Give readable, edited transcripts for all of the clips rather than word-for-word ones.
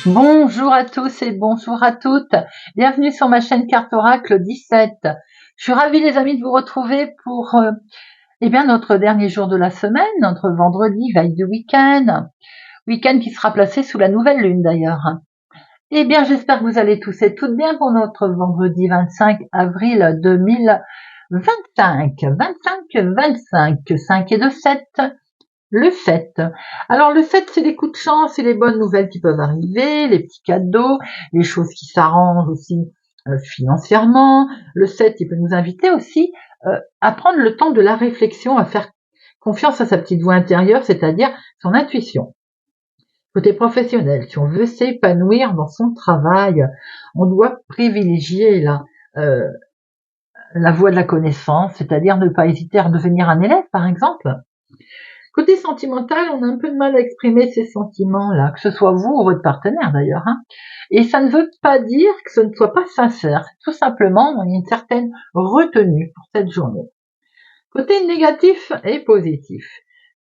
Bonjour à tous et bonjour à toutes. Bienvenue sur ma chaîne Carte Oracle 17. Je suis ravie les amis de vous retrouver pour notre dernier jour de la semaine, notre vendredi, veille de week-end. Week-end qui sera placé sous la nouvelle lune d'ailleurs. Eh bien, j'espère que vous allez tous et toutes bien pour notre vendredi 25 avril 2025. 25, 5 et 2, 7. Le 7. Alors le 7, c'est les coups de chance, c'est les bonnes nouvelles qui peuvent arriver, les petits cadeaux, les choses qui s'arrangent aussi financièrement. Le 7, il peut nous inviter aussi à prendre le temps de la réflexion, à faire confiance à sa petite voix intérieure, c'est-à-dire son intuition. Côté professionnel, si on veut s'épanouir dans son travail, on doit privilégier la voie de la connaissance, c'est-à-dire ne pas hésiter à devenir un élève, par exemple. Côté sentimental, on a un peu de mal à exprimer ces sentiments-là, que ce soit vous ou votre partenaire d'ailleurs. Et ça ne veut pas dire que ce ne soit pas sincère. Tout simplement, on a une certaine retenue pour cette journée. Côté négatif et positif.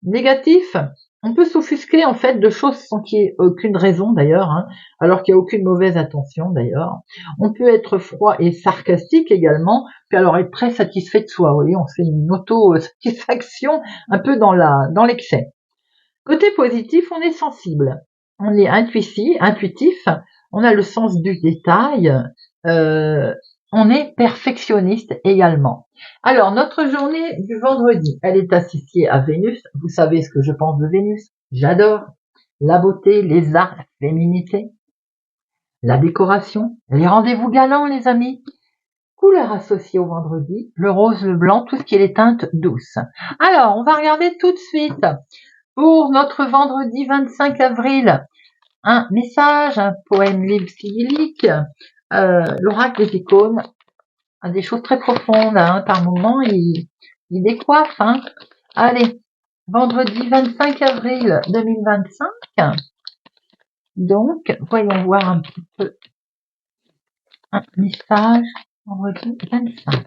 Négatif, on peut s'offusquer en fait de choses sans qu'il y ait aucune raison d'ailleurs, alors qu'il n'y a aucune mauvaise intention d'ailleurs. On peut être froid et sarcastique également, puis alors être très satisfait de soi. Vous voyez, on fait une auto-satisfaction un peu dans l'excès. Côté positif, on est sensible, on est intuitif, on a le sens du détail, on est perfectionniste également. Alors, notre journée du vendredi, elle est associée à Vénus. Vous savez ce que je pense de Vénus. J'adore la beauté, les arts, la féminité, la décoration, les rendez-vous galants, les amis. Couleurs associées au vendredi, le rose, le blanc, tout ce qui est les teintes douces. Alors, on va regarder tout de suite pour notre vendredi 25 avril. Un message, un poème libre cyrillique, l'oracle des icônes, des choses très profondes, par moment il décoiffe. Allez, vendredi 25 avril 2025. Donc, voyons voir un petit peu un message vendredi 25.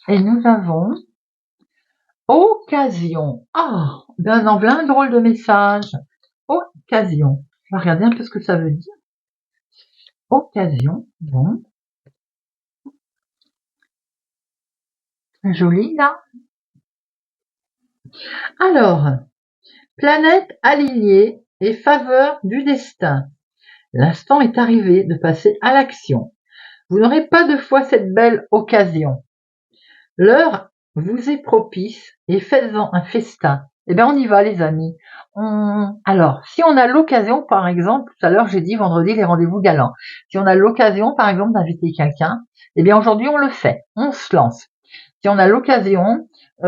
Et nous avons occasion. Ah, ben en plein drôle de message. Occasion. On va regarder un peu ce que ça veut dire. Occasion, bon. Joli là. Alors, planète alignée et faveur du destin. L'instant est arrivé de passer à l'action. Vous n'aurez pas deux fois cette belle occasion. L'heure vous est propice et faites-en un festin. Eh bien, on y va, les amis. Alors, si on a l'occasion, par exemple, tout à l'heure, j'ai dit vendredi, les rendez-vous galants. Si on a l'occasion, par exemple, d'inviter quelqu'un, eh bien, aujourd'hui, on le fait. On se lance. Si on a l'occasion si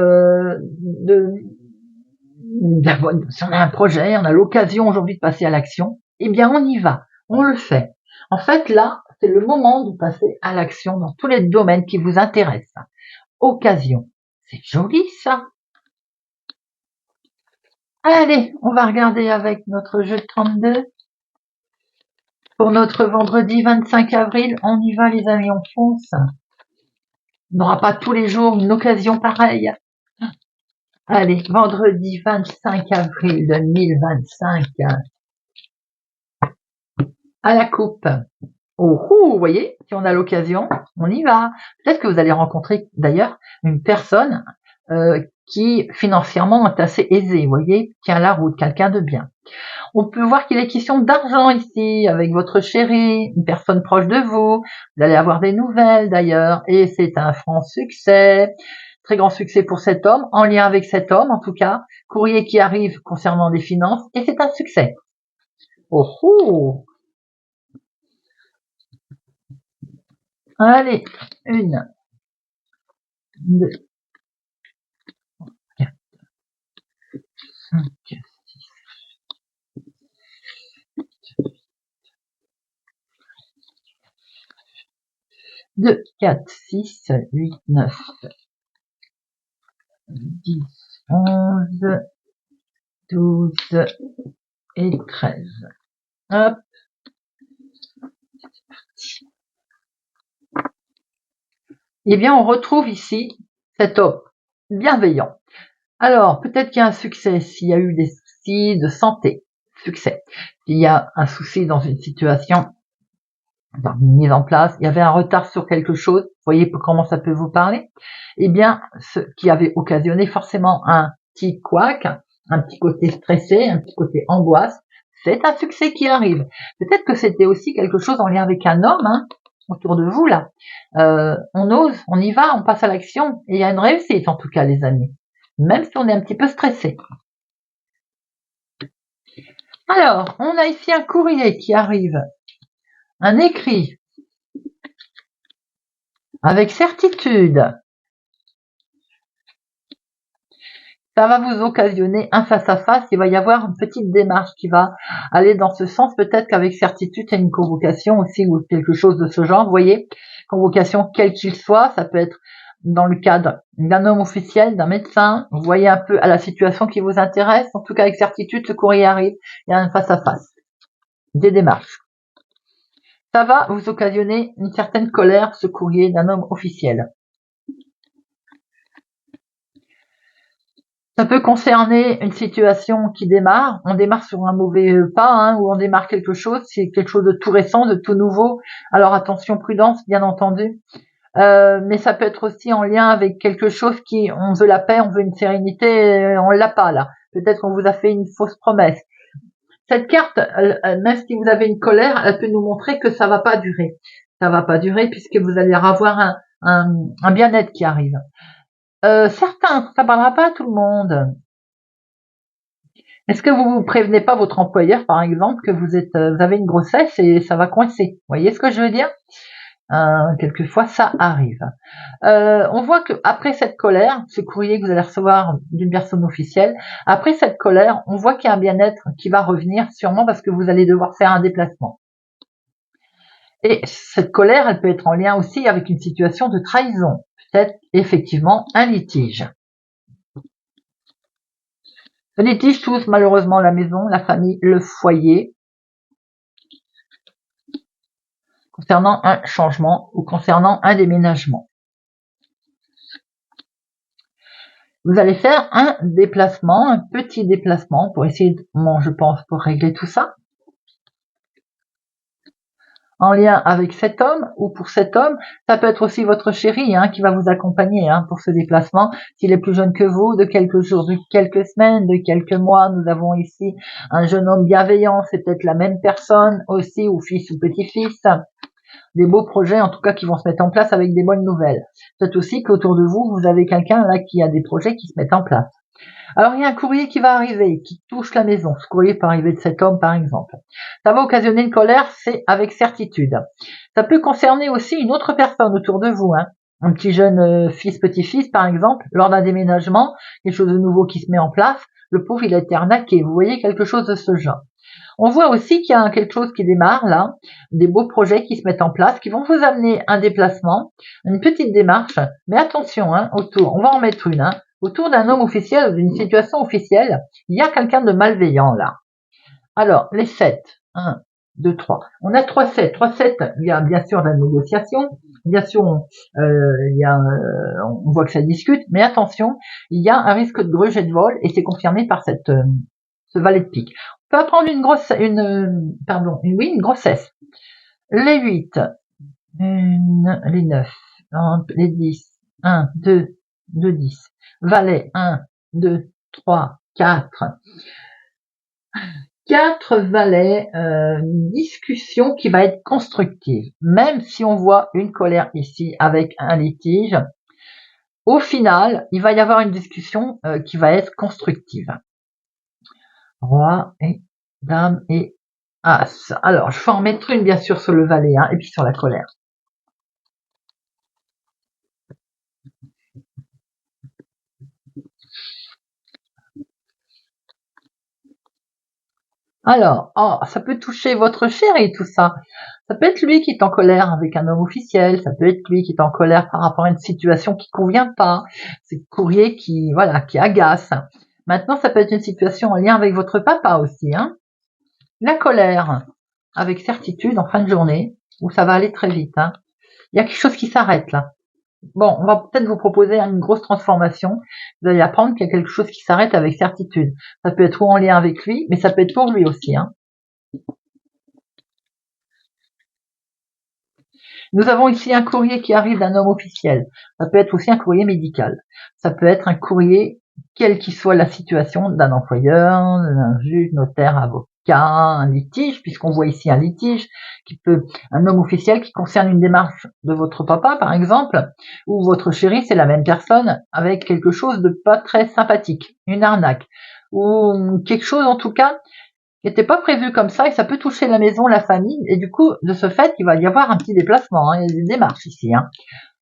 on a un projet, on a l'occasion aujourd'hui de passer à l'action, eh bien, on y va. On le fait. En fait, là, c'est le moment de passer à l'action dans tous les domaines qui vous intéressent. Occasion. C'est joli, ça. Allez, on va regarder avec notre jeu de 32. Pour notre vendredi 25 avril, on y va les amis, on fonce. On n'aura pas tous les jours une occasion pareille. Allez, vendredi 25 avril 2025. À la coupe. Vous voyez, si on a l'occasion, on y va. Peut-être que vous allez rencontrer d'ailleurs une personne qui financièrement est assez aisée, vous voyez, tient la route, quelqu'un de bien. On peut voir qu'il est question d'argent ici, avec votre chéri, une personne proche de vous. Vous allez avoir des nouvelles d'ailleurs, et c'est un franc succès. Très grand succès pour cet homme, en lien avec cet homme en tout cas. Courrier qui arrive concernant des finances, et c'est un succès. Allez, 1, 2, 4, 5, 6, 2, 4, 6, 8, 9, 10, 11, 12 et 13. Hop. Eh bien, on retrouve ici cet homme bienveillant. Alors, peut-être qu'il y a un succès s'il y a eu des soucis de santé, succès. Il y a un souci dans une situation, dans une mise en place, il y avait un retard sur quelque chose, vous voyez comment ça peut vous parler? Eh bien, ce qui avait occasionné forcément un petit couac, un petit côté stressé, un petit côté angoisse, c'est un succès qui arrive. Peut-être que c'était aussi quelque chose en lien avec un homme, hein, autour de vous là. On ose, on y va, on passe à l'action, et il y a une réussite en tout cas les amis, même si on est un petit peu stressé. Alors, on a ici un courrier qui arrive, un écrit, avec certitude. Ça va vous occasionner un face-à-face, il va y avoir une petite démarche qui va aller dans ce sens, peut-être qu'avec certitude, il y a une convocation aussi ou quelque chose de ce genre, vous voyez, convocation quel qu'il soit, ça peut être dans le cadre d'un homme officiel, d'un médecin, vous voyez un peu à la situation qui vous intéresse, en tout cas avec certitude, ce courrier arrive, il y a un face-à-face, des démarches. Ça va vous occasionner une certaine colère, ce courrier d'un homme officiel. Ça peut concerner une situation qui démarre, on démarre sur un mauvais pas, hein, ou on démarre quelque chose, c'est quelque chose de tout récent, de tout nouveau, alors attention, prudence, bien entendu. Mais ça peut être aussi en lien avec quelque chose qui, on veut la paix, on veut une sérénité, on l'a pas là. Peut-être qu'on vous a fait une fausse promesse. Cette carte, même si vous avez une colère, elle peut nous montrer que ça va pas durer. Ça va pas durer puisque vous allez avoir un bien-être qui arrive. Certains, ça parlera pas à tout le monde. Est-ce que vous prévenez pas votre employeur, par exemple, que vous avez une grossesse et ça va coincer? Vous voyez ce que je veux dire? Quelquefois, ça arrive. On voit que après cette colère, ce courrier que vous allez recevoir d'une personne officielle, après cette colère, on voit qu'il y a un bien-être qui va revenir, sûrement parce que vous allez devoir faire un déplacement. Et cette colère, elle peut être en lien aussi avec une situation de trahison, peut-être effectivement un litige. Le litige touche malheureusement la maison, la famille, le foyer, concernant un changement ou concernant un déménagement. Vous allez faire un déplacement, un petit déplacement pour essayer, je pense, pour régler tout ça. En lien avec cet homme ou pour cet homme, ça peut être aussi votre chéri qui va vous accompagner pour ce déplacement. S'il est plus jeune que vous, de quelques jours, de quelques semaines, de quelques mois, nous avons ici un jeune homme bienveillant, c'est peut-être la même personne aussi, ou fils ou petit-fils. Des beaux projets en tout cas qui vont se mettre en place avec des bonnes nouvelles. Peut-être aussi qu'autour de vous, vous avez quelqu'un là qui a des projets qui se mettent en place. Alors il y a un courrier qui va arriver, qui touche la maison. Ce courrier peut arriver de cet homme par exemple. Ça va occasionner une colère, c'est avec certitude. Ça peut concerner aussi une autre personne autour de vous, un petit jeune fils, petit-fils par exemple, lors d'un déménagement, quelque chose de nouveau qui se met en place, le pauvre il a été arnaqué, vous voyez quelque chose de ce genre. On voit aussi qu'il y a quelque chose qui démarre là, des beaux projets qui se mettent en place, qui vont vous amener un déplacement, une petite démarche, mais attention, autour, on va en mettre une, autour d'un homme officiel, d'une situation officielle, il y a quelqu'un de malveillant là. Alors, les 7, 1, 2, 3. On a 3 7. 3 7, il y a bien sûr la négociation, bien sûr, on voit que ça discute, mais attention, il y a un risque de gruge et de vol, et c'est confirmé par ce valet de pique. On peut apprendre une grossesse. Les 8, les 9, les 10, 1, 2, 2, 10. Valet, 1, 2, 3, 4. 4 valets, discussion qui va être constructive. Même si on voit une colère ici avec un litige, au final, il va y avoir une discussion qui va être constructive. Roi et dame et as. Alors, je vais en mettre une bien sûr sur le valet et puis sur la colère. Alors, ça peut toucher votre chéri tout ça. Ça peut être lui qui est en colère avec un homme officiel, ça peut être lui qui est en colère par rapport à une situation qui convient pas. C'est le courrier qui agace. Maintenant, ça peut être une situation en lien avec votre papa aussi, La colère, avec certitude en fin de journée, où ça va aller très vite, Il y a quelque chose qui s'arrête là. bon, on va peut-être vous proposer une grosse transformation. Vous allez apprendre qu'il y a quelque chose qui s'arrête avec certitude. Ça peut être ou en lien avec lui, mais ça peut être pour lui aussi, hein. Nous avons ici un courrier qui arrive d'un homme officiel. Ça peut être aussi un courrier médical. Ça peut être un courrier, quelle qu'il soit la situation, d'un employeur, d'un juge, notaire, avocat, un litige, puisqu'on voit ici un litige, un homme officiel qui concerne une démarche de votre papa, par exemple, ou votre chéri, c'est la même personne, avec quelque chose de pas très sympathique, une arnaque, ou quelque chose en tout cas qui n'était pas prévu comme ça et ça peut toucher la maison, la famille et du coup, de ce fait, il va y avoir un petit déplacement, hein, il y a des démarches ici, hein.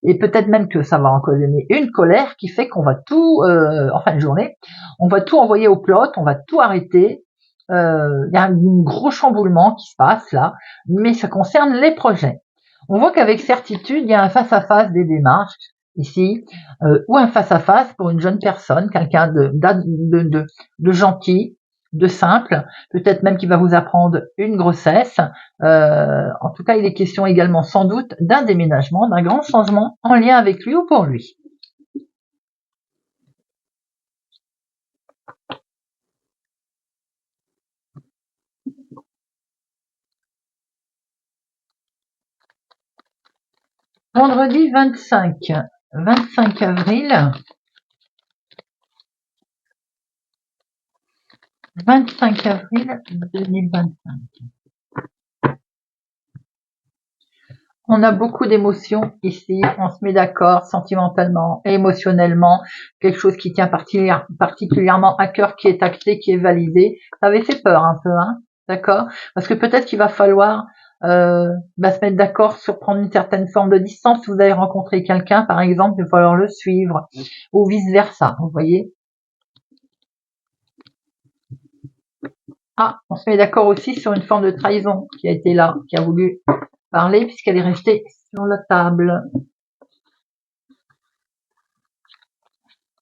Et peut-être même que ça va encoder une colère qui fait qu'on va tout, en fin de journée, on va tout envoyer au plot, on va tout arrêter. Il y a un gros chamboulement qui se passe là, mais ça concerne les projets. On voit qu'avec certitude, il y a un face-à-face des démarches ici, ou un face-à-face pour une jeune personne, quelqu'un de gentil, de simple, peut-être même qu'il va vous apprendre une grossesse. En tout cas, il est question également sans doute d'un déménagement, d'un grand changement en lien avec lui ou pour lui. Vendredi 25 avril 2025. On a beaucoup d'émotions ici, on se met d'accord sentimentalement, émotionnellement, quelque chose qui tient particulièrement à cœur, qui est acté, qui est validé. Ça avait fait peur un peu, hein, d'accord? Parce que peut-être qu'il va falloir se mettre d'accord sur prendre une certaine forme de distance. Si vous avez rencontré quelqu'un, par exemple, il va falloir le suivre, ou vice-versa, vous voyez? Ah, on se met d'accord aussi sur une forme de trahison qui a été là, qui a voulu parler puisqu'elle est restée sur la table.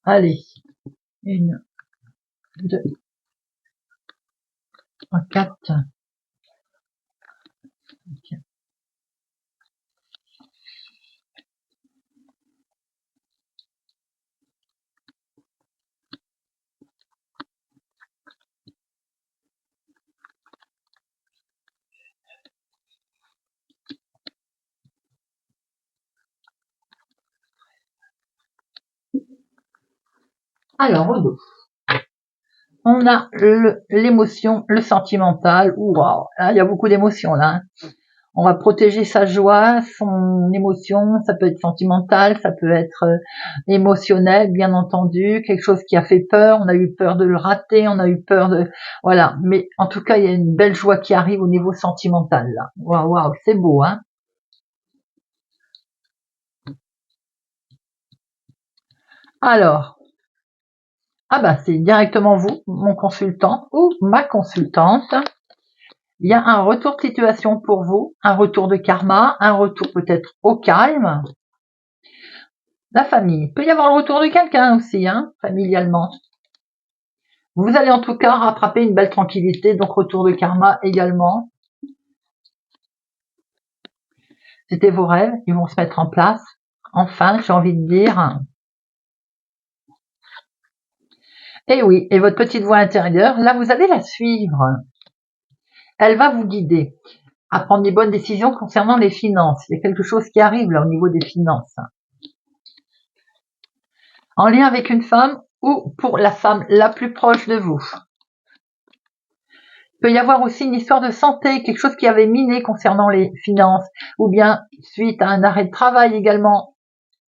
Allez, 1, 2, 3, 4, 5. Alors, au dos, on a l'émotion, le sentimental. Waouh, là, il y a beaucoup d'émotions là, hein. On va protéger sa joie, son émotion, ça peut être sentimental, ça peut être émotionnel, bien entendu, quelque chose qui a fait peur, on a eu peur de le rater, on a eu peur de... Voilà, mais en tout cas, il y a une belle joie qui arrive au niveau sentimental, là. Waouh, waouh, c'est beau, hein. Alors, ah bah c'est directement vous, mon consultant ou ma consultante. Il y a un retour de situation pour vous, un retour de karma, un retour peut-être au calme. La famille. Il peut y avoir le retour de quelqu'un aussi, hein, familialement. Vous allez en tout cas rattraper une belle tranquillité, donc retour de karma également. C'était vos rêves, ils vont se mettre en place. Enfin, j'ai envie de dire. Et oui, et votre petite voix intérieure, là, vous allez la suivre. Elle va vous guider à prendre des bonnes décisions concernant les finances. Il y a quelque chose qui arrive là au niveau des finances. En lien avec une femme ou pour la femme la plus proche de vous. Il peut y avoir aussi une histoire de santé, quelque chose qui avait miné concernant les finances, ou bien suite à un arrêt de travail également,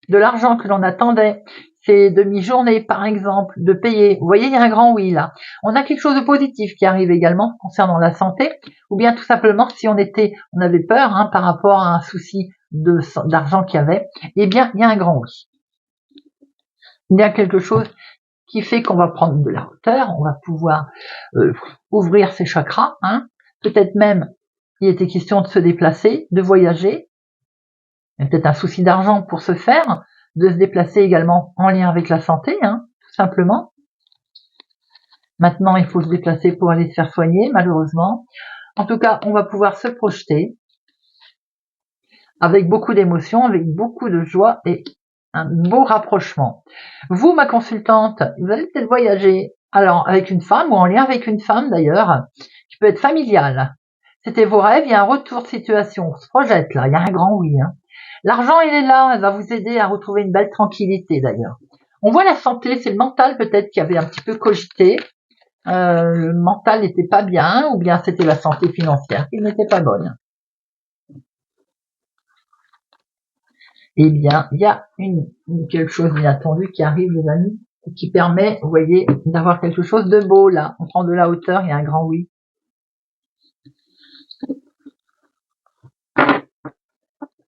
de l'argent que l'on attendait, ces demi-journées par exemple, de payer. Vous voyez, il y a un grand oui là. On a quelque chose de positif qui arrive également concernant la santé, ou bien tout simplement si on avait peur hein, par rapport à un souci d'argent qu'il y avait, eh bien il y a un grand oui. Il y a quelque chose qui fait qu'on va prendre de la hauteur, on va pouvoir ouvrir ses chakras, hein. Peut-être même il était question de se déplacer, de voyager, il y a peut-être un souci d'argent pour se faire, de se déplacer également en lien avec la santé, hein, tout simplement. Maintenant, il faut se déplacer pour aller se faire soigner, malheureusement. En tout cas, on va pouvoir se projeter avec beaucoup d'émotions, avec beaucoup de joie et un beau rapprochement. Vous, ma consultante, vous allez peut-être voyager, alors avec une femme ou en lien avec une femme d'ailleurs, qui peut être familiale. C'était vos rêves, il y a un retour de situation, on se projette là, il y a un grand oui. Hein. L'argent, il est là, elle va vous aider à retrouver une belle tranquillité d'ailleurs. On voit la santé, c'est le mental peut-être qui avait un petit peu cogité. Le mental n'était pas bien, ou bien c'était la santé financière qui n'était pas bonne. Eh bien, il y a quelque chose d'inattendu qui arrive, les amis, et qui permet, vous voyez, d'avoir quelque chose de beau là. On prend de la hauteur, il y a un grand oui.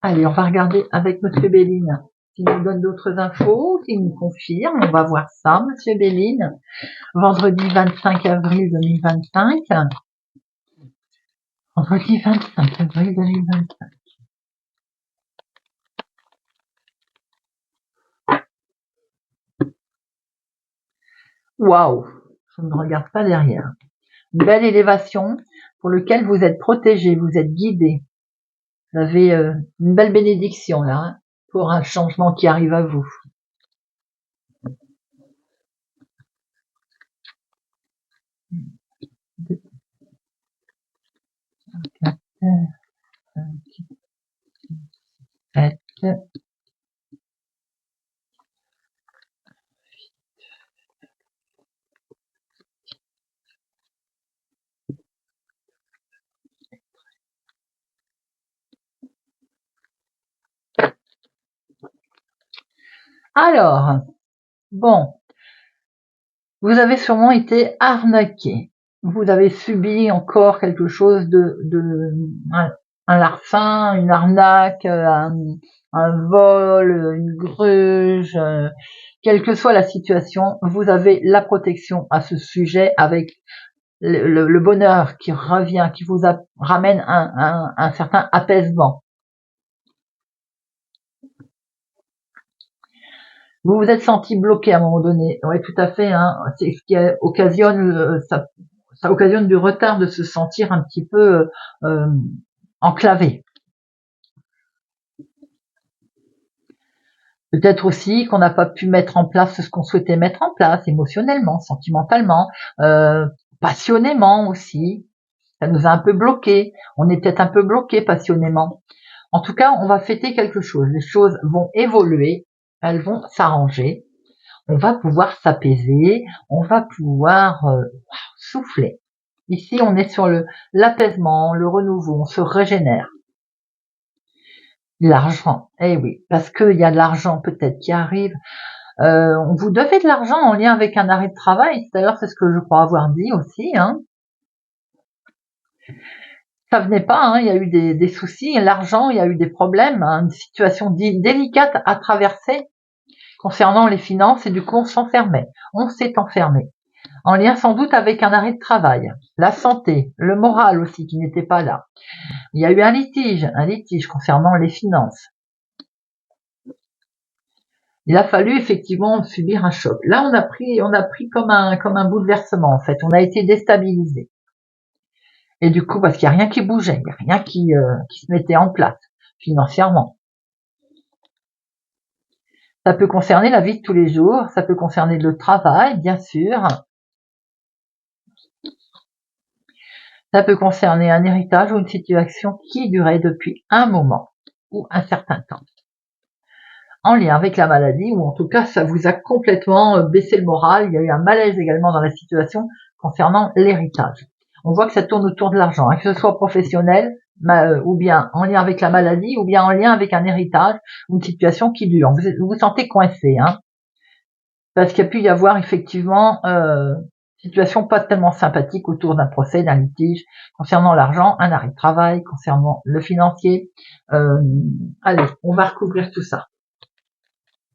Allez, on va regarder avec Monsieur Béline s'il nous donne d'autres infos, s'il nous confirme. On va voir ça, Monsieur Béline. Vendredi 25 avril 2025. Vendredi 25 avril 2025. Waouh, je ne regarde pas derrière. Une belle élévation pour laquelle vous êtes protégé, vous êtes guidé. Vous avez une belle bénédiction là, hein, pour un changement qui arrive à vous. Alors, bon, vous avez sûrement été arnaqué. Vous avez subi encore quelque chose un larcin, une arnaque, un vol, une gruge, quelle que soit la situation, vous avez la protection à ce sujet avec le bonheur qui revient, qui vous ramène un certain apaisement. Vous vous êtes senti bloqué à un moment donné. Oui, tout à fait. Hein. C'est ce qui occasionne ça occasionne du retard de se sentir un petit peu enclavé. Peut-être aussi qu'on n'a pas pu mettre en place ce qu'on souhaitait mettre en place émotionnellement, sentimentalement, passionnément aussi. Ça nous a un peu bloqué. On est peut-être un peu bloqué passionnément. En tout cas, on va fêter quelque chose. Les choses vont évoluer, elles vont s'arranger. On va pouvoir s'apaiser, on va pouvoir souffler. Ici, on est sur l'apaisement, le renouveau, on se régénère. L'argent, eh oui, parce qu'il y a de l'argent peut-être qui arrive. Vous devez de l'argent en lien avec un arrêt de travail. D'ailleurs, c'est ce que je crois avoir dit aussi. Hein. Ça venait pas, hein, il y a eu des soucis. L'argent, il y a eu des problèmes, hein, une situation délicate à traverser concernant les finances et du coup, on s'enfermait. On s'est enfermé. En lien sans doute avec un arrêt de travail, la santé, le moral aussi qui n'était pas là. Il y a eu un litige concernant les finances. Il a fallu effectivement subir un choc. Là, on a pris comme un bouleversement en fait. On a été déstabilisé. Et du coup, parce qu'il n'y a rien qui bougeait, il n'y a rien qui se mettait en place financièrement. Ça peut concerner la vie de tous les jours, ça peut concerner le travail, bien sûr. Ça peut concerner un héritage ou une situation qui durait depuis un moment ou un certain temps. En lien avec la maladie, ou en tout cas, ça vous a complètement baissé le moral. Il y a eu un malaise également dans la situation concernant l'héritage. On voit que ça tourne autour de l'argent, hein, que ce soit professionnel, ou bien en lien avec la maladie, ou bien en lien avec un héritage, ou une situation qui dure. Vous vous sentez coincé, hein, parce qu'il y a pu y avoir effectivement situation pas tellement sympathique autour d'un procès, d'un litige, concernant l'argent, un arrêt de travail, concernant le financier. Allez, on va recouvrir tout ça.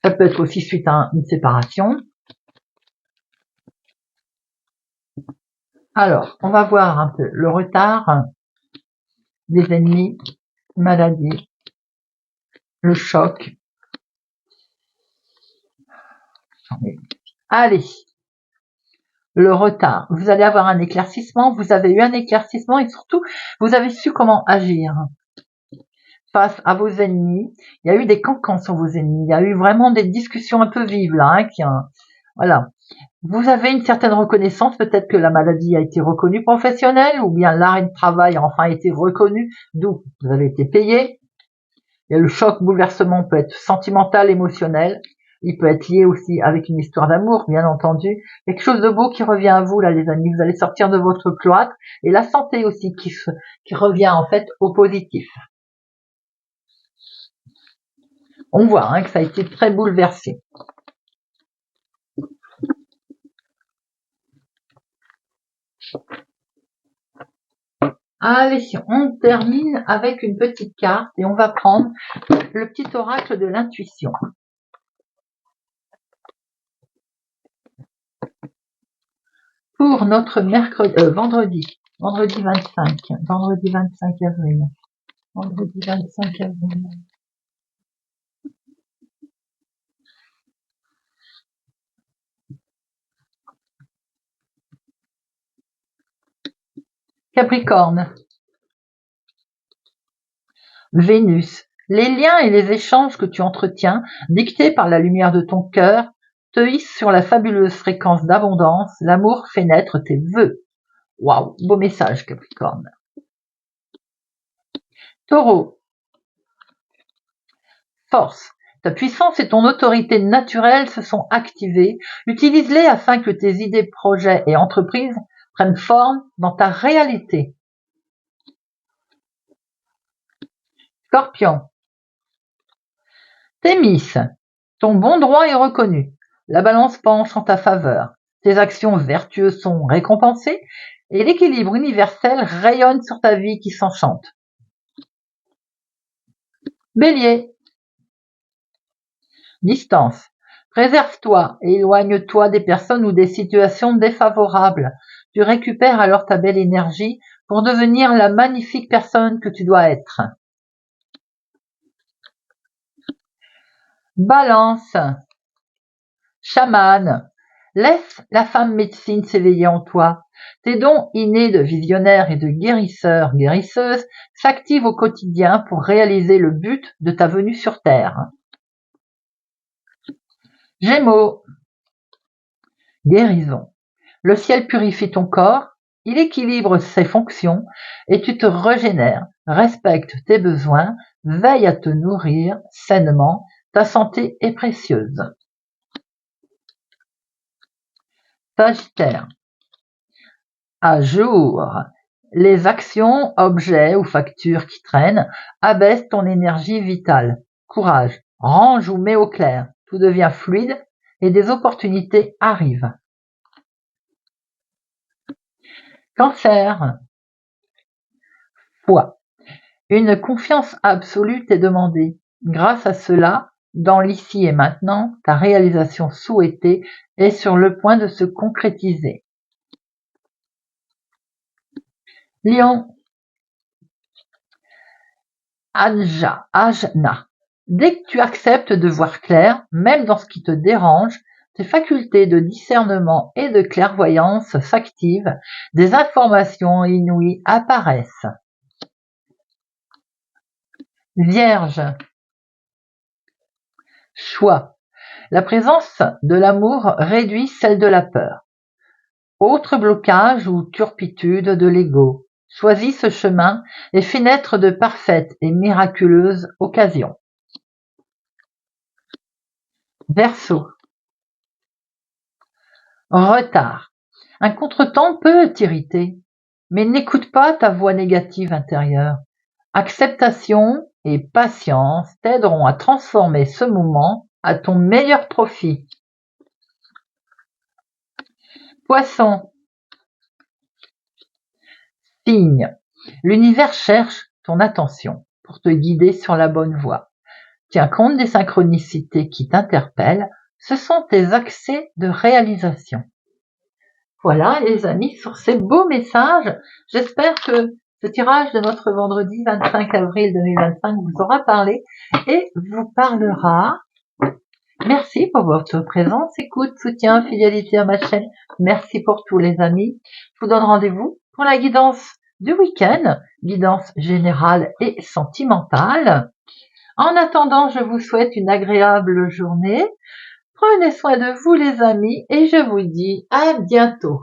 Ça peut être aussi suite à une séparation. Alors, on va voir un peu le retard, les ennemis, maladie, le choc. Allez, le retard. Vous allez avoir un éclaircissement, vous avez eu un éclaircissement et surtout, vous avez su comment agir. face à vos ennemis. Il y a eu des cancans sur vos ennemis. Il y a eu vraiment des discussions un peu vives là. Voilà. Vous avez une certaine reconnaissance. Peut-être que la maladie a été reconnue professionnelle ou bien l'arrêt de travail a enfin été reconnu, d'où vous avez été payé. Et le choc, bouleversement peut être sentimental, émotionnel. Il peut être lié aussi avec une histoire d'amour, bien entendu. Quelque chose de beau qui revient à vous, là, les amis. Vous allez sortir de votre cloître. Et la santé aussi qui revient, en fait, au positif. On voit que ça a été très bouleversé. Allez, on termine avec une petite carte et on va prendre le petit oracle de l'intuition. Pour notre vendredi 25 avril. Vendredi 25 avril. Capricorne. Vénus. Les liens et les échanges que tu entretiens, dictés par la lumière de ton cœur, te hissent sur la fabuleuse fréquence d'abondance. L'amour fait naître tes vœux. Waouh, beau message, Capricorne. Taureau. Force. Ta puissance et ton autorité naturelle se sont activées. Utilise-les afin que tes idées, projets et entreprises prennent forme dans ta réalité. Scorpion. Thémis. Ton bon droit est reconnu. La balance penche en ta faveur. Tes actions vertueuses sont récompensées et l'équilibre universel rayonne sur ta vie qui s'enchante. Bélier. Distance. Préserve-toi et éloigne-toi des personnes ou des situations défavorables. Tu récupères alors ta belle énergie pour devenir la magnifique personne que tu dois être. Balance. Chamane. Laisse la femme médecine s'éveiller en toi. Tes dons innés de visionnaire et de guérisseuse s'activent au quotidien pour réaliser le but de ta venue sur Terre. Gémeaux. Guérison. Le ciel purifie ton corps, il équilibre ses fonctions et tu te régénères. Respecte tes besoins, veille à te nourrir sainement, ta santé est précieuse. Sagittaire. À jour. Les actions, objets ou factures qui traînent abaissent ton énergie vitale. Courage, range ou mets au clair. Tout devient fluide et des opportunités arrivent. Cancer. Foi. Une confiance absolue t'est demandée. Grâce à cela, dans l'ici et maintenant, ta réalisation souhaitée est sur le point de se concrétiser. Lion. Ajna. Dès que tu acceptes de voir clair, même dans ce qui te dérange, tes facultés de discernement et de clairvoyance s'activent, des informations inouïes apparaissent. Vierge. Choix. La présence de l'amour réduit celle de la peur. Autre blocage ou turpitude de l'ego. Choisis ce chemin et fais naître de parfaites et miraculeuses occasions. Verseau. Retard. Un contretemps peut t'irriter, mais n'écoute pas ta voix négative intérieure. Acceptation et patience t'aideront à transformer ce moment à ton meilleur profit. Poisson. Signe. L'univers cherche ton attention pour te guider sur la bonne voie. Tiens compte des synchronicités qui t'interpellent, ce sont tes accès de réalisation. Voilà les amis, sur ces beaux messages, j'espère que ce tirage de notre vendredi 25 avril 2025 vous aura parlé et vous parlera. Merci pour votre présence, écoute, soutien, fidélité à ma chaîne. Merci pour tous les amis. Je vous donne rendez-vous pour la guidance du week-end, guidance générale et sentimentale. En attendant, je vous souhaite une agréable journée. Prenez soin de vous les amis et je vous dis à bientôt.